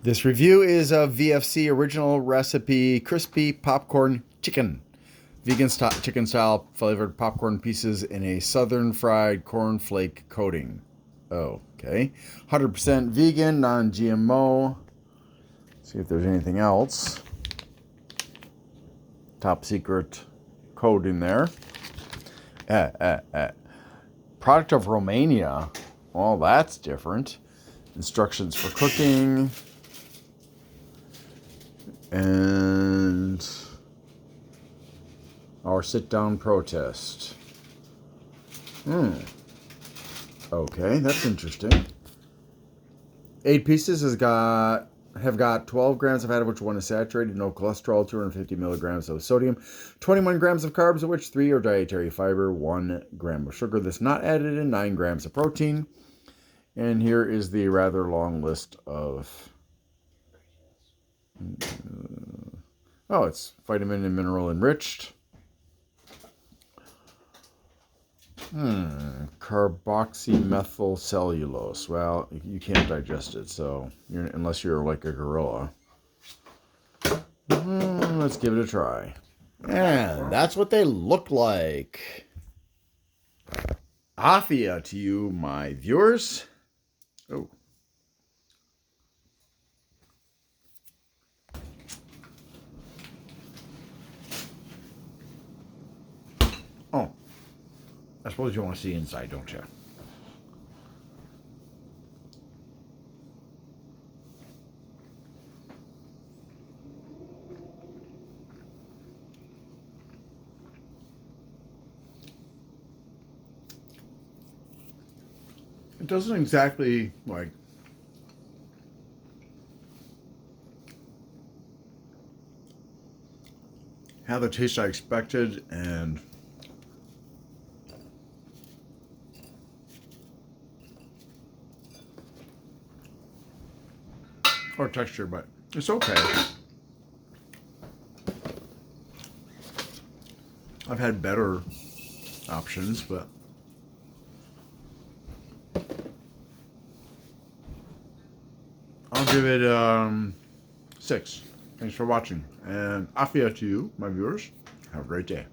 This review is of VFC original recipe crispy popcorn chicken. Vegan chicken style flavored popcorn pieces in a southern fried cornflake coating. Oh, okay. 100% vegan, non-GMO. See if there's anything else. Top secret code in there. Product of Romania. Well, that's different. Instructions for cooking. And our sit-down protest. Okay, that's interesting. 8 pieces have got 12 grams of fat, of which 1 is saturated, no cholesterol, 250 milligrams of sodium, 21 grams of carbs, of which 3 are dietary fiber, 1 gram of sugar that's not added in, 9 grams of protein. And here is the rather long list of... oh, it's vitamin and mineral enriched. Carboxymethyl cellulose. Well, you can't digest it, so unless you're like a gorilla. Let's give it a try. And that's what they look like. Afia to you, my viewers. Oh. Oh. I suppose you want to see inside, don't you? It doesn't exactly, like, have the taste I expected, and or texture, but it's okay. I've had better options, but I'll give it 6. Thanks for watching, and afia to you, my viewers. Have a great day.